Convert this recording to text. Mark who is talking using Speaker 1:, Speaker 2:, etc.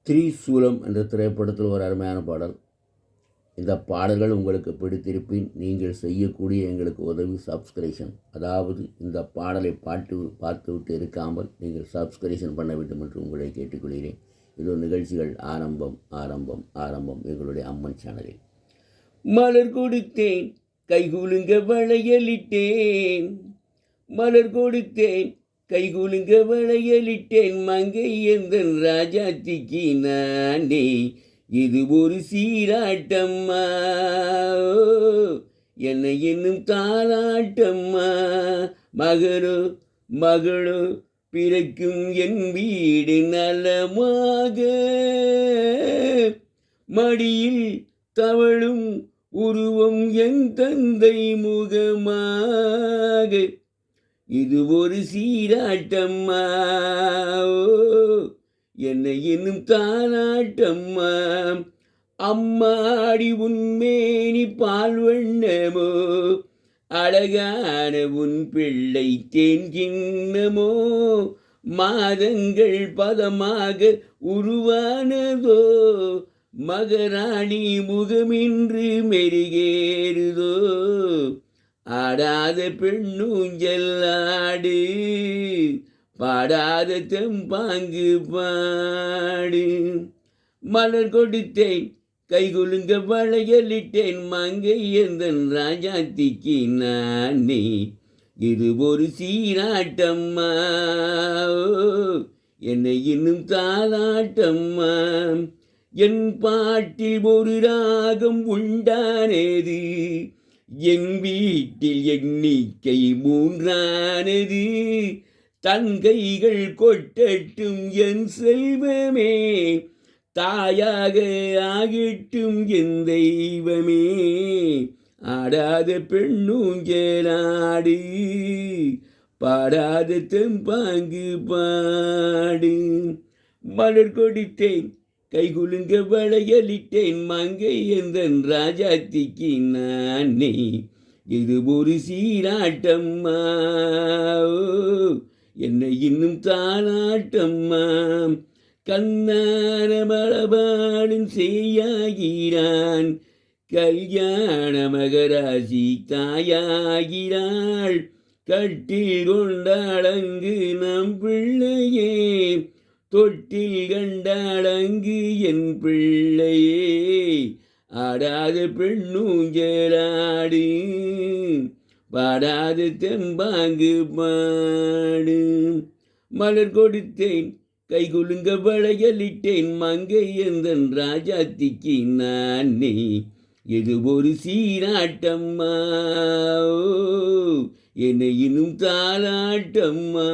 Speaker 1: திரிசூலம் என்ற திரைப்படத்தில் ஒரு அருமையான பாடல். இந்த பாடல்கள் உங்களுக்கு பிடித்திருப்பின் நீங்கள் செய்யக்கூடிய எங்களுக்கு உதவி சப்ஸ்கிரிப்ஷன். அதாவது இந்த பாடலை பார்த்துவிட்டு இருக்காமல் நீங்கள் சப்ஸ்கிரிப்ஷன் பண்ண வேண்டும் என்று உங்களை கேட்டுக்கொள்கிறேன். இது நிகழ்ச்சிகள் ஆரம்பம் ஆரம்பம் ஆரம்பம் எங்களுடைய அம்மன் சேனலில். மலர் கொடுத்தேன் கைகுலுங்க வளையலிட்டேன், மலர் கொடுத்தேன் கைகுலுங்க வளையலிட்டேன், மங்கை எந்தன் ராஜாத்திக்கு நானே இது ஒரு சீராட்டம்மா, என்னை என்னும் தாலாட்டம்மா. மகனோ மகளோ பிறக்கும் என் வீடு நலமாக, மடியில் தவழும் உருவம் என் தந்தை முகமாக, இது ஒரு சீராட்டம்மா, என்னை இன்னும் தானாட்டம்மா. அம்மாடி உன்மேனி பால் வண்ணமோ, அழகான உன் பிள்ளை தேன்கிண்ணமோ, மாதங்கள் பதமாக உருவானதோ, மகராணி முகமின்று மெருகேறுதோ, ஆடாத பெண்ணூஞ்சல்லாடு, பாடாத தெம்பாங்கு பாடு. மலர் கொடுத்தேன் கைகுலுங்க வளையலிட்டேன், மங்கை எந்தன் ராஜாத்திக்கு நானே இது ஒரு சீராட்டம்மா, என்னை இன்னும் தாலாட்டம்மா. என் பாட்டில் ஒரு ராகம் உண்டானது, என் வீட்டில் எண்ணிக்கை 3ஆனது, தன் கைகள் கொட்டட்டும் என் செல்வமே, தாயாக ஆகிட்டும் என் தெய்வமே, ஆடாத பெண்ணூஞ்சலாடு, பாடாத தெம்பாங்கு பாடு. மலர் கொடுத்தேன் கைகுலுங்க வளையலிட்டேன், மங்கை எந்தன் ராஜாத்திக்கு நானே இது ஒரு சீராட்டம்மா, என்னை இன்னும் தாலாட்டம்மா. கண்ணான மலபாடும் செய்யாகிறான், கல்யாண மகராசி தாயாகிறாள், கட்டில் கொண்டாளங்கு நம் பிள்ளையே, தொட்டில் கண்டாளங்கு என் பிள்ளையே, ஆடாத பெண்ணூஞ்சலாடு, பாடாத தெம்பாங்கு பாடு. மலர் கொடுத்தேன் கைகுலுங்க வளையலிட்டேன், மங்கை எந்தன் ராஜாத்திக்கு நானே இது ஒரு சீராட்டம்மா, என்னை இன்னும் தாலாட்டம்மா.